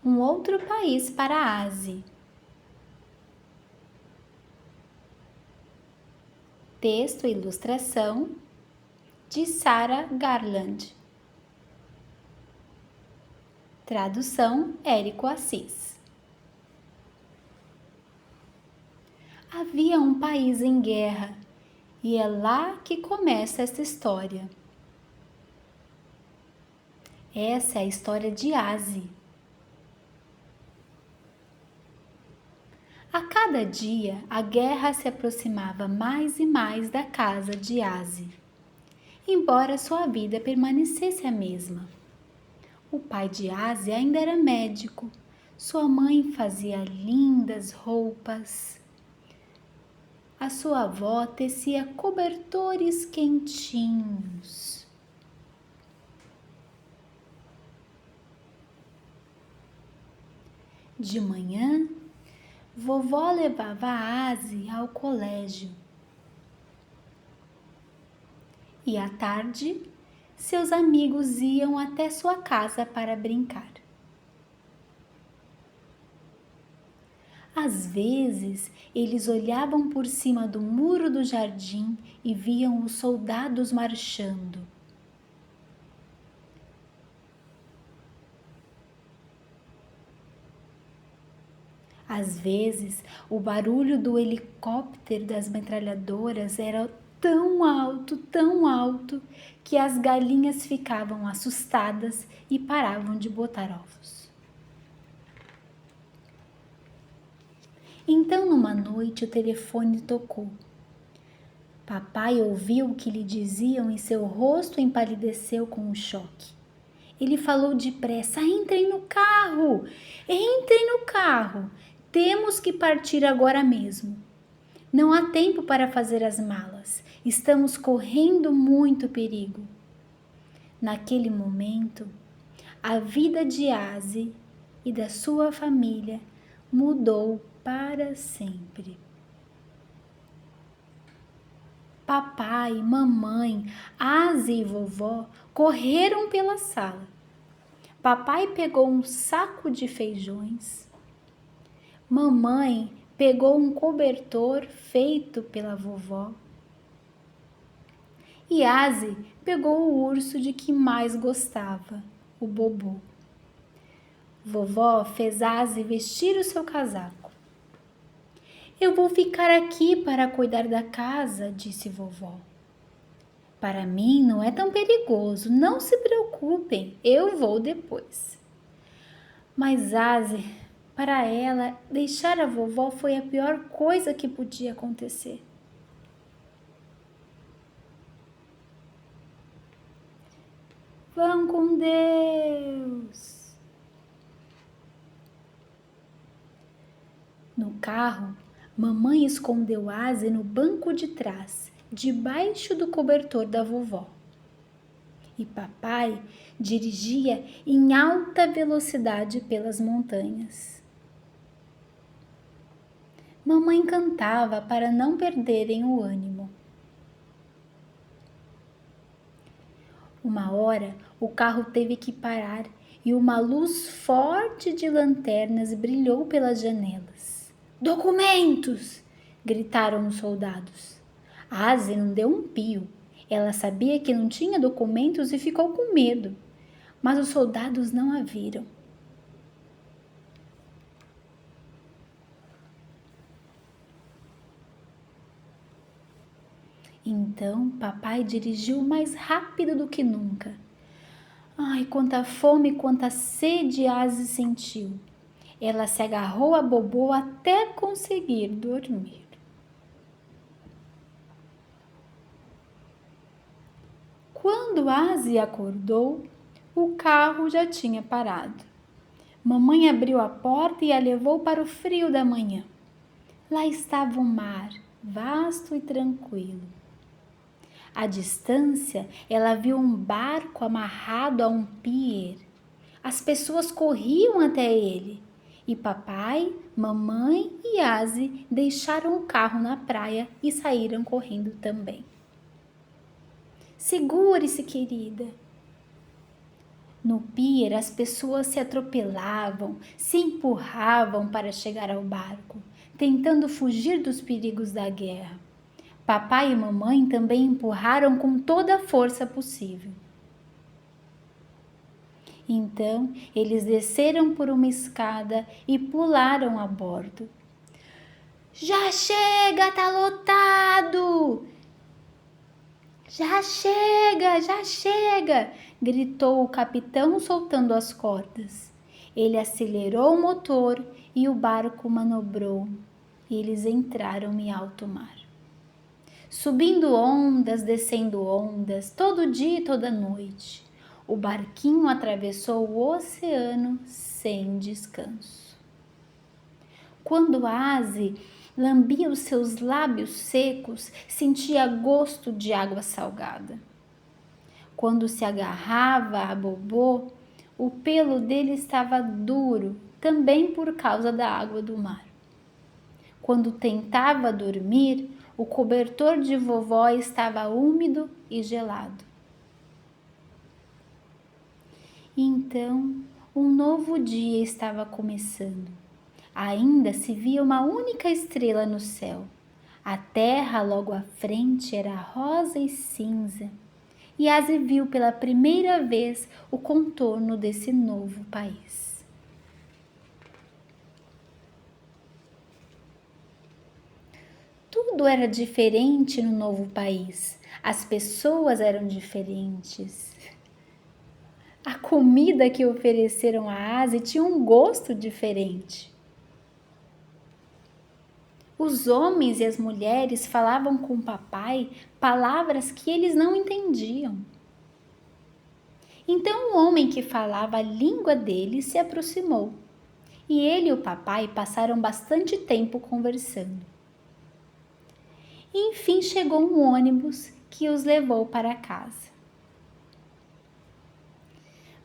um outro país para Aze. Texto e ilustração de Sarah Garland. Tradução Érico Assis. Havia um país em guerra e é lá que começa esta história. Essa é a história de Aze. A cada dia, a guerra se aproximava mais e mais da casa de Aze, embora sua vida permanecesse a mesma. O pai de Aze ainda era médico, sua mãe fazia lindas roupas, a sua avó tecia cobertores quentinhos. De manhã, vovó levava Aze ao colégio. E à tarde, seus amigos iam até sua casa para brincar. Às vezes, eles olhavam por cima do muro do jardim e viam os soldados marchando. Às vezes, o barulho do helicóptero das metralhadoras era tão alto, que as galinhas ficavam assustadas e paravam de botar ovos. Então, numa noite, o telefone tocou. Papai ouviu o que lhe diziam e seu rosto empalideceu com o choque. Ele falou depressa: entrem no carro! Entrem no carro! Temos que partir agora mesmo. Não há tempo para fazer as malas. Estamos correndo muito perigo. Naquele momento, a vida de Aze e da sua família mudou para sempre. Papai, mamãe, Aze e vovó correram pela sala. Papai pegou um saco de feijões. Mamãe pegou um cobertor feito pela vovó. E Aze pegou o urso de que mais gostava, o Bobô. Vovó fez Aze vestir o seu casaco. Eu vou ficar aqui para cuidar da casa, disse vovó. Para mim não é tão perigoso, não se preocupem, eu vou depois. Mas Aze, para ela, deixar a vovó foi a pior coisa que podia acontecer. Vão com Deus! No carro, mamãe escondeu Aze no banco de trás, debaixo do cobertor da vovó. E papai dirigia em alta velocidade pelas montanhas. Mamãe cantava para não perderem o ânimo. Uma hora, o carro teve que parar e uma luz forte de lanternas brilhou pelas janelas. Documentos! Gritaram os soldados. Aze não deu um pio. Ela sabia que não tinha documentos e ficou com medo. Mas os soldados não a viram. Então, papai dirigiu mais rápido do que nunca. Ai, quanta fome, quanta sede Aze sentiu. Ela se agarrou a Bobô até conseguir dormir. Quando Aze acordou, o carro já tinha parado. Mamãe abriu a porta e a levou para o frio da manhã. Lá estava o mar, vasto e tranquilo. À distância, ela viu um barco amarrado a um pier. As pessoas corriam até ele. E papai, mamãe e Aze deixaram o carro na praia e saíram correndo também. Segure-se, querida. No pier, as pessoas se atropelavam, se empurravam para chegar ao barco, tentando fugir dos perigos da guerra. Papai e mamãe também empurraram com toda a força possível. Então, eles desceram por uma escada e pularam a bordo. Já chega, tá lotado! Já chega, já chega! Gritou o capitão soltando as cordas. Ele acelerou o motor e o barco manobrou. Eles entraram em alto mar. Subindo ondas, descendo ondas, todo dia e toda noite. O barquinho atravessou o oceano sem descanso. Quando Aze lambia os seus lábios secos, sentia gosto de água salgada. Quando se agarrava a Bobô, o pelo dele estava duro, também por causa da água do mar. Quando tentava dormir, o cobertor de vovó estava úmido e gelado. Então, um novo dia estava começando. Ainda se via uma única estrela no céu. A terra logo à frente era rosa e cinza. E Aze viu pela primeira vez o contorno desse novo país. Tudo era diferente no novo país. As pessoas eram diferentes. A comida que ofereceram a Aze tinha um gosto diferente. Os homens e as mulheres falavam com o papai palavras que eles não entendiam. Então o homem que falava a língua deles se aproximou, e ele e o papai passaram bastante tempo conversando. Enfim chegou um ônibus que os levou para casa.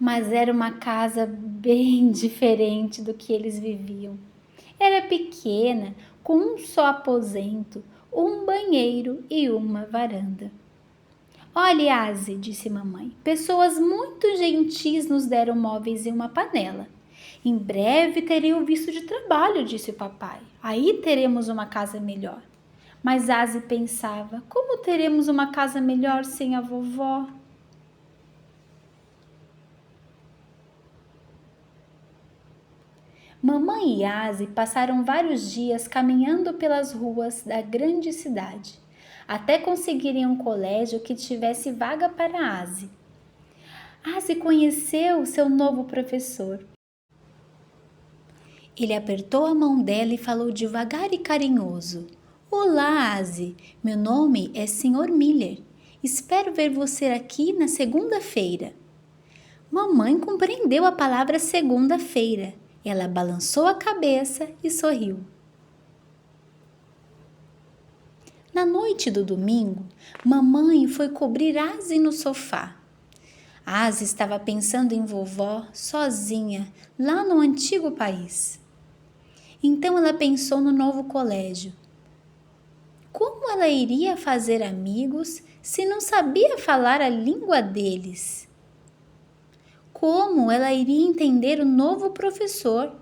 Mas era uma casa bem diferente do que eles viviam. Era pequena, com um só aposento, um banheiro e uma varanda. Olhe, Aze, disse mamãe, pessoas muito gentis nos deram móveis e uma panela. Em breve terei o visto de trabalho, disse o papai. Aí teremos uma casa melhor. Mas Aze pensava, como teremos uma casa melhor sem a vovó? Mamãe e Aze passaram vários dias caminhando pelas ruas da grande cidade, até conseguirem um colégio que tivesse vaga para Aze. Aze conheceu seu novo professor. Ele apertou a mão dela e falou devagar e carinhoso. Olá, Aze. Meu nome é Sr. Miller. Espero ver você aqui na segunda-feira. Mamãe compreendeu a palavra segunda-feira. Ela balançou a cabeça e sorriu. Na noite do domingo, mamãe foi cobrir Aze no sofá. Aze estava pensando em vovó sozinha, lá no antigo país. Então ela pensou no novo colégio. Como ela iria fazer amigos se não sabia falar a língua deles? Como ela iria entender o novo professor?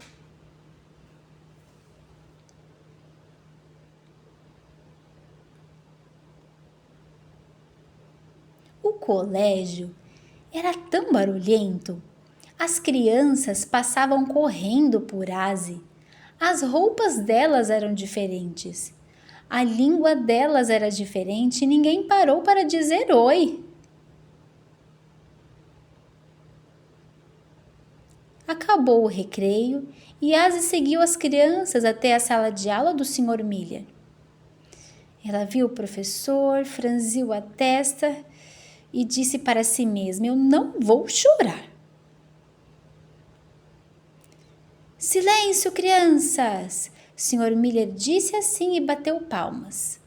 O colégio era tão barulhento. As crianças passavam correndo por Aze. As roupas delas eram diferentes. A língua delas era diferente e ninguém parou para dizer oi. Acabou o recreio e Aze seguiu as crianças até a sala de aula do Sr. Miller. Ela viu o professor, franziu a testa e disse para si mesma: eu não vou chorar. Silêncio, crianças! Sr. Miller disse assim e bateu palmas.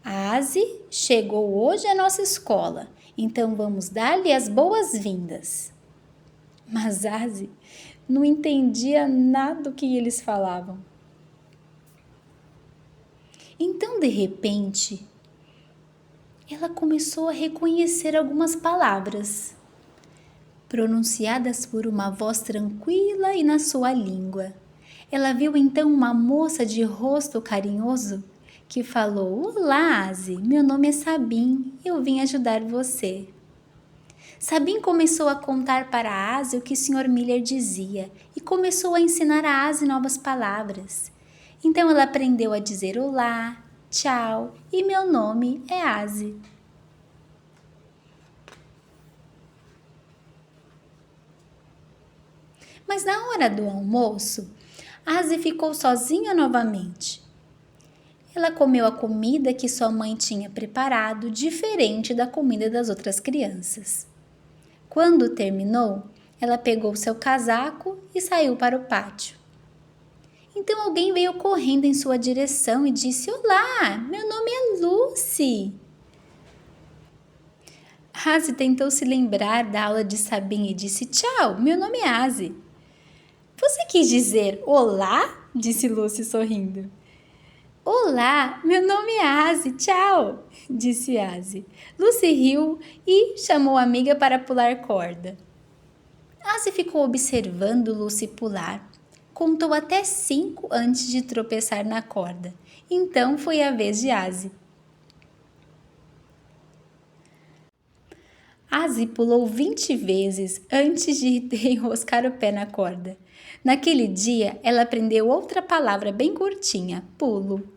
Aze chegou hoje à nossa escola, então vamos dar-lhe as boas-vindas. Mas Aze não entendia nada do que eles falavam. Então, de repente, ela começou a reconhecer algumas palavras. pronunciadas por uma voz tranquila e na sua língua. Ela viu então uma moça de rosto carinhoso que falou: "Olá, Aze, meu nome é Sabine, eu vim ajudar você." Sabine começou a contar para Aze o que o Sr. Miller dizia e começou a ensinar a Aze novas palavras. Então ela aprendeu a dizer olá, tchau e meu nome é Aze. Mas na hora do almoço, Aze ficou sozinha novamente. Ela comeu a comida que sua mãe tinha preparado, diferente da comida das outras crianças. Quando terminou, ela pegou seu casaco e saiu para o pátio. Então alguém veio correndo em sua direção e disse: "Olá, meu nome é Lucy." Aze tentou se lembrar da aula de Sabine e disse: "Tchau, meu nome é Aze." "Você quis dizer olá?" disse Lucy sorrindo. "Olá, meu nome é Aze, tchau," disse Aze. Lucy riu e chamou a amiga para pular corda. Aze ficou observando Lucy pular. Contou até 5 antes de tropeçar na corda. Então foi a vez de Aze. Aze pulou 20 vezes antes de enroscar o pé na corda. Naquele dia, ela aprendeu outra palavra bem curtinha: pulo.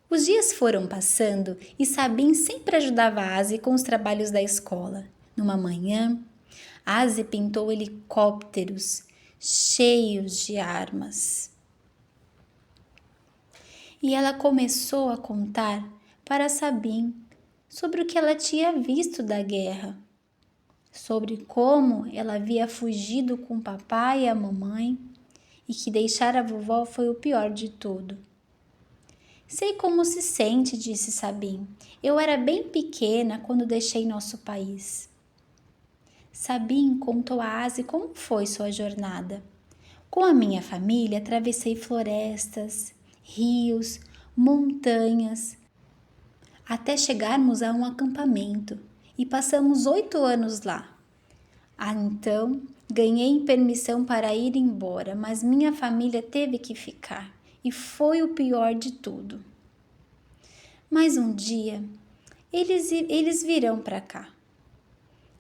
Os dias foram passando e Sabine sempre ajudava Aze com os trabalhos da escola. Numa manhã, Aze pintou helicópteros cheios de armas. E ela começou a contar para Sabine sobre o que ela tinha visto da guerra, sobre como ela havia fugido com o papai e a mamãe e que deixar a vovó foi o pior de tudo. "Sei como se sente," disse Sabine. "Eu era bem pequena quando deixei nosso país." Sabine contou a Aze como foi sua jornada. "Com a minha família, atravessei florestas, rios, montanhas, até chegarmos a um acampamento e passamos 8 anos lá. Então, ganhei permissão para ir embora, mas minha família teve que ficar e foi o pior de tudo. Mas um dia, eles virão para cá.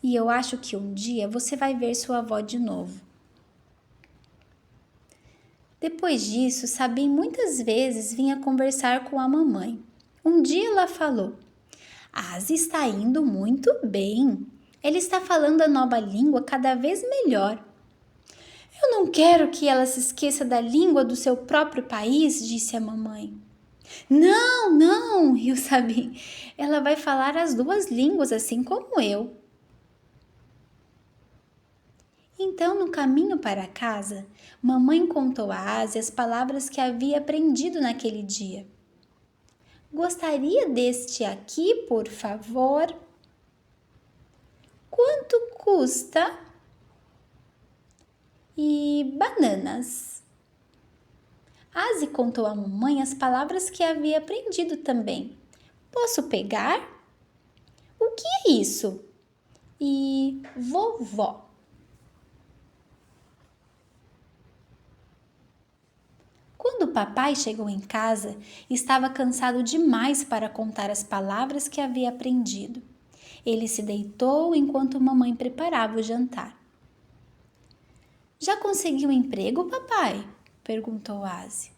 E eu acho que um dia você vai ver sua avó de novo." Depois disso, Sabine muitas vezes vinha conversar com a mamãe. Um dia ela falou: "Aze está indo muito bem. Ela está falando a nova língua cada vez melhor." "Eu não quero que ela se esqueça da língua do seu próprio país," disse a mamãe. Não, não, riu Sabine. "Ela vai falar as 2 línguas, assim como eu." Então, no caminho para casa, mamãe contou a Aze as palavras que havia aprendido naquele dia. "Gostaria deste aqui, por favor?" "Quanto custa?" "E bananas?" Aze contou à mamãe as palavras que havia aprendido também. "Posso pegar?" "O que é isso?" "E vovó?" Quando o papai chegou em casa, estava cansado demais para contar as palavras que havia aprendido. Ele se deitou enquanto mamãe preparava o jantar. "Já conseguiu um emprego, papai?" perguntou Aze.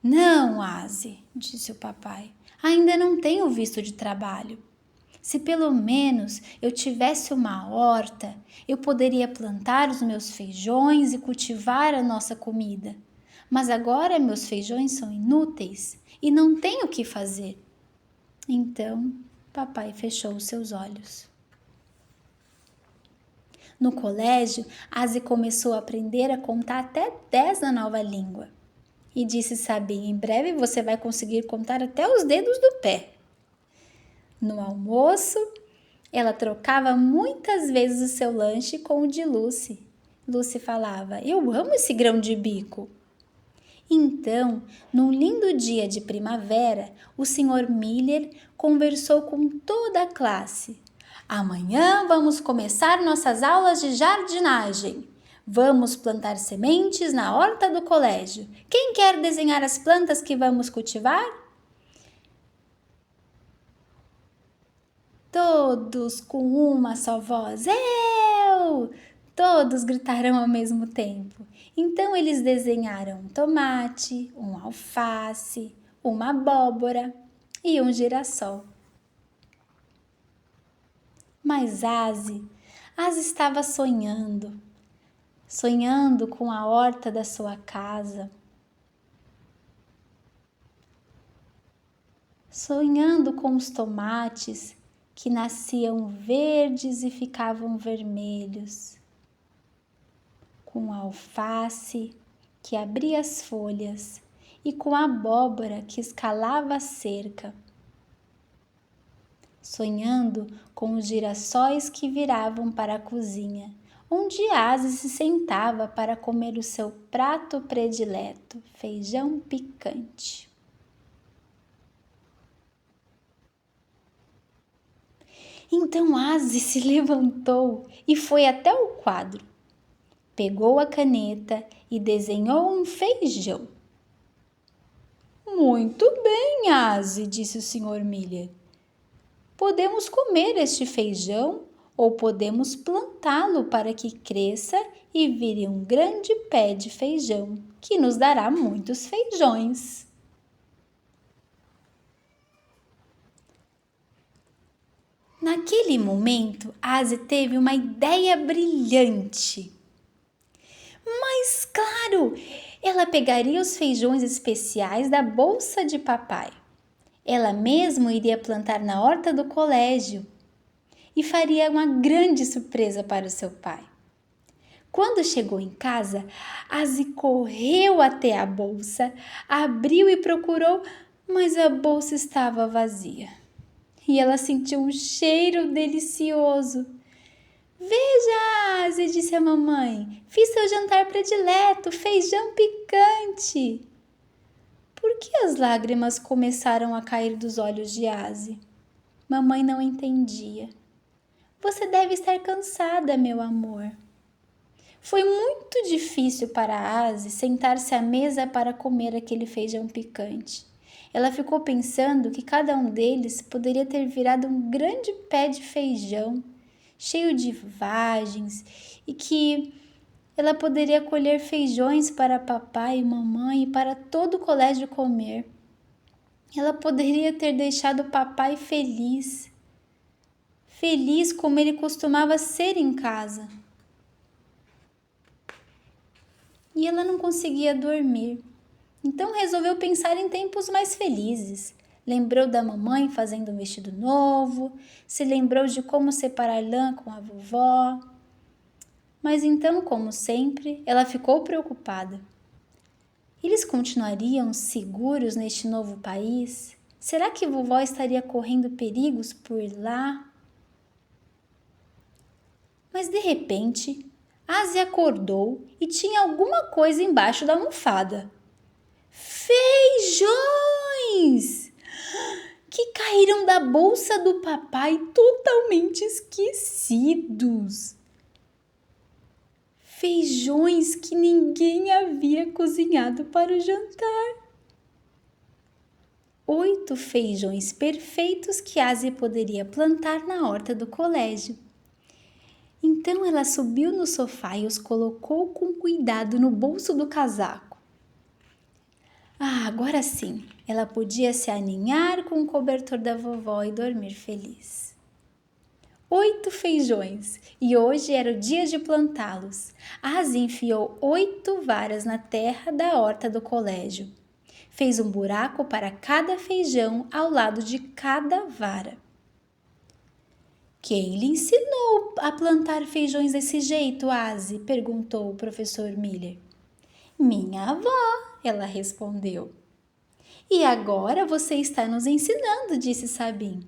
"Não, Aze," disse o papai. "Ainda não tenho visto de trabalho. Se pelo menos eu tivesse uma horta, eu poderia plantar os meus feijões e cultivar a nossa comida. Mas agora meus feijões são inúteis e não tenho o que fazer." Então, papai fechou os seus olhos. No colégio, Aze começou a aprender a contar até 10 na nova língua. E disse Sabine: "Em breve você vai conseguir contar até os dedos do pé." No almoço, ela trocava muitas vezes o seu lanche com o de Lucy. Lucy falava: "Eu amo esse grão de bico." Então, num lindo dia de primavera, o Sr. Miller conversou com toda a classe. Amanhã vamos começar nossas aulas de jardinagem. Vamos plantar sementes na horta do colégio. Quem quer desenhar as plantas que vamos cultivar? Todos com uma só voz. Eu! Todos gritaram ao mesmo tempo. Então eles desenharam um tomate, um alface, uma abóbora e um girassol. Mas Aze estava sonhando com a horta da sua casa, sonhando com os tomates que nasciam verdes e ficavam vermelhos, com a alface que abria as folhas e com a abóbora que escalava a cerca, sonhando com os girassóis que viravam para a cozinha, onde Aze se sentava para comer o seu prato predileto, feijão picante. Então Aze se levantou e foi até o quadro. Pegou a caneta e desenhou um feijão. Muito bem, Aze, disse o Sr. Miller. Podemos comer este feijão ou podemos plantá-lo para que cresça e vire um grande pé de feijão, que nos dará muitos feijões. Naquele momento, Aze teve uma ideia brilhante. Mas, claro, ela pegaria os feijões especiais da bolsa de papai. Ela mesma iria plantar na horta do colégio e faria uma grande surpresa para o seu pai. Quando chegou em casa, Aze correu até a bolsa, abriu e procurou, mas a bolsa estava vazia. E ela sentiu um cheiro delicioso. Veja, Aze, disse a mamãe, fiz seu jantar predileto, feijão picante. Por que as lágrimas começaram a cair dos olhos de Aze? Mamãe não entendia. Você deve estar cansada, meu amor. Foi muito difícil para Aze sentar-se à mesa para comer aquele feijão picante. Ela ficou pensando que cada um deles poderia ter virado um grande pé de feijão, cheio de vagens, e que ela poderia colher feijões para papai e mamãe e para todo o colégio comer. Ela poderia ter deixado papai feliz como ele costumava ser em casa. E ela não conseguia dormir. Então resolveu pensar em tempos mais felizes. Lembrou da mamãe fazendo um vestido novo, se lembrou de como separar lã com a vovó. Mas então, como sempre, ela ficou preocupada. Eles continuariam seguros neste novo país? Será que vovó estaria correndo perigos por lá? Mas de repente, Aze acordou e tinha alguma coisa embaixo da almofada. Feijões! Que caíram da bolsa do papai totalmente esquecidos. Feijões que ninguém havia cozinhado para o jantar. 8 feijões perfeitos que Aze poderia plantar na horta do colégio. Então ela subiu no sofá e os colocou com cuidado no bolso do casaco. Agora sim, ela podia se aninhar com o cobertor da vovó e dormir feliz. 8 feijões, e hoje era o dia de plantá-los. Aze enfiou 8 varas na terra da horta do colégio. Fez um buraco para cada feijão ao lado de cada vara. Quem lhe ensinou a plantar feijões desse jeito, Aze? Perguntou o professor Miller. Minha avó, ela respondeu. E agora você está nos ensinando, disse Sabin.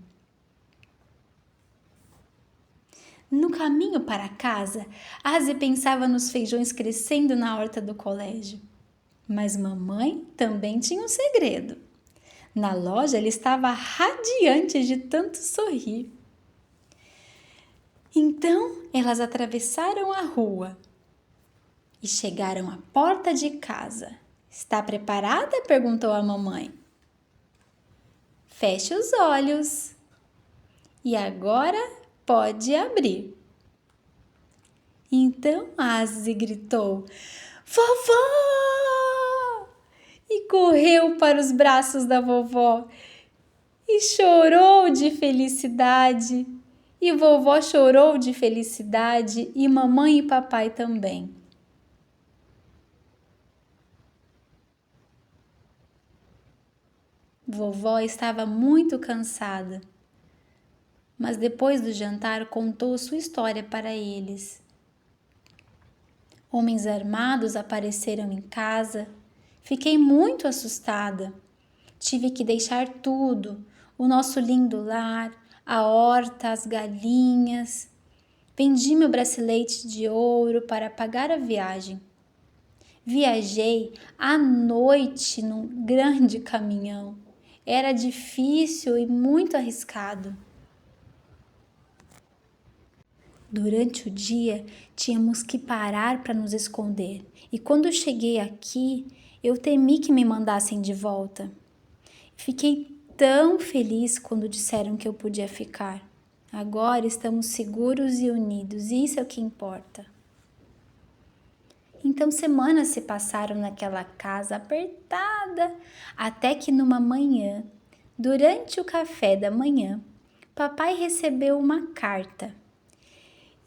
No caminho para casa, Aze pensava nos feijões crescendo na horta do colégio. Mas mamãe também tinha um segredo. Na loja, ela estava radiante de tanto sorrir. Então elas atravessaram a rua e chegaram à porta de casa. Está preparada? Perguntou a mamãe. Feche os olhos. E agora pode abrir. Então Asi gritou: Vovó! E correu para os braços da vovó e chorou de felicidade. E vovó chorou de felicidade e mamãe e papai também. Vovó estava muito cansada, mas depois do jantar contou sua história para eles. Homens armados apareceram em casa. Fiquei muito assustada. Tive que deixar tudo, o nosso lindo lar, a horta, as galinhas. Vendi meu bracelete de ouro para pagar a viagem. Viajei à noite num grande caminhão. Era difícil e muito arriscado. Durante o dia, tínhamos que parar para nos esconder. E quando cheguei aqui, eu temi que me mandassem de volta. Fiquei tão feliz quando disseram que eu podia ficar. Agora estamos seguros e unidos, e isso é o que importa. Então semanas se passaram naquela casa apertada, até que numa manhã, durante o café da manhã, papai recebeu uma carta.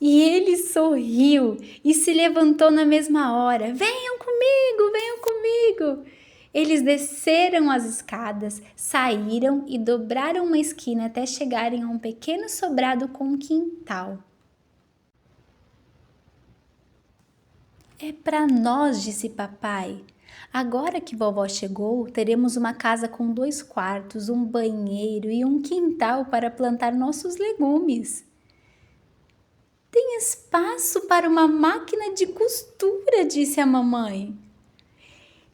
E ele sorriu e se levantou na mesma hora. Venham comigo, venham comigo. Eles desceram as escadas, saíram e dobraram uma esquina até chegarem a um pequeno sobrado com um quintal. É para nós, disse papai. Agora que vovó chegou, teremos uma casa com 2 quartos, um banheiro e um quintal para plantar nossos legumes. Tem espaço para uma máquina de costura, disse a mamãe.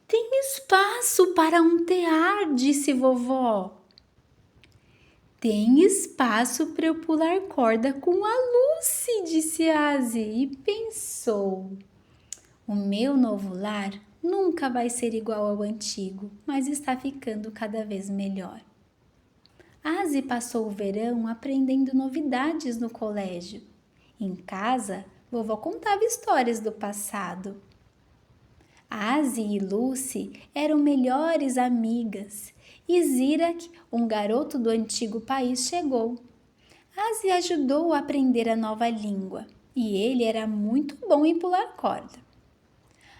Tem espaço para um tear, disse vovó. Tem espaço para eu pular corda com a Lucy, disse Asi e pensou. O meu novo lar nunca vai ser igual ao antigo, mas está ficando cada vez melhor. Asi passou o verão aprendendo novidades no colégio. Em casa, vovó contava histórias do passado. Asi e Lucy eram melhores amigas e Zirak, um garoto do antigo país, chegou. Asi ajudou a aprender a nova língua e ele era muito bom em pular corda.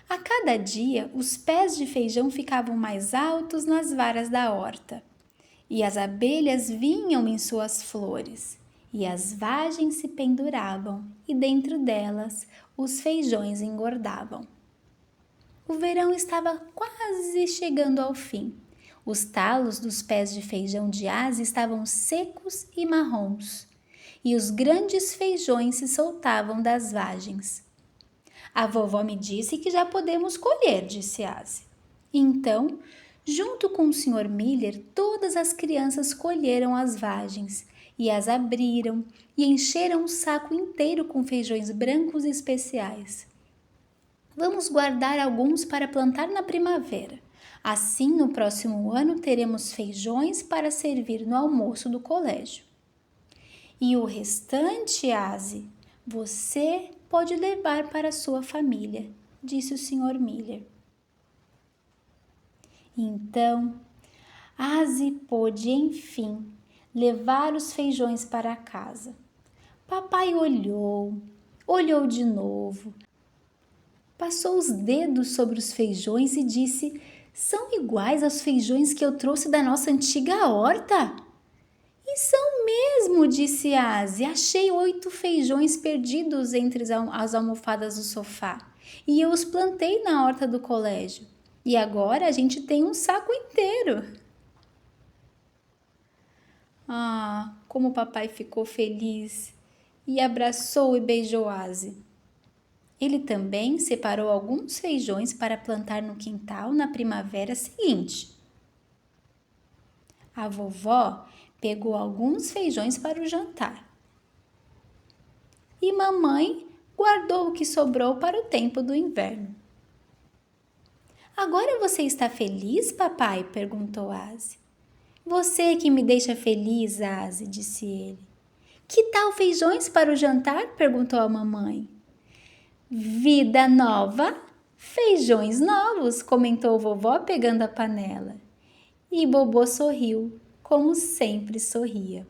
A cada dia, os pés de feijão ficavam mais altos nas varas da horta, e as abelhas vinham em suas flores, e as vagens se penduravam, e dentro delas os feijões engordavam. O verão estava quase chegando ao fim. Os talos dos pés de feijão de Asi estavam secos e marrons, e os grandes feijões se soltavam das vagens. A vovó me disse que já podemos colher, disse Asi. Então, junto com o Sr. Miller, todas as crianças colheram as vagens e as abriram e encheram um saco inteiro com feijões brancos especiais. Vamos guardar alguns para plantar na primavera. Assim, no próximo ano, teremos feijões para servir no almoço do colégio. E o restante, Asi, você pode levar para sua família, disse o Sr. Miller. Então, Asi pôde, enfim, levar os feijões para casa. Papai olhou de novo, passou os dedos sobre os feijões e disse: são iguais aos feijões que eu trouxe da nossa antiga horta? E são mesmo, disse Asi. Achei 8 feijões perdidos entre as almofadas do sofá e eu os plantei na horta do colégio. E agora a gente tem um saco inteiro. Ah, como o papai ficou feliz e abraçou e beijou Asi. Ele também separou alguns feijões para plantar no quintal na primavera seguinte. A vovó pegou alguns feijões para o jantar. e mamãe guardou o que sobrou para o tempo do inverno. Agora você está feliz, papai? Perguntou Aze. Você que me deixa feliz, Aze, disse ele. Que tal feijões para o jantar? Perguntou a mamãe. Vida nova, feijões novos, comentou vovó pegando a panela. E Bobô sorriu, como sempre sorria.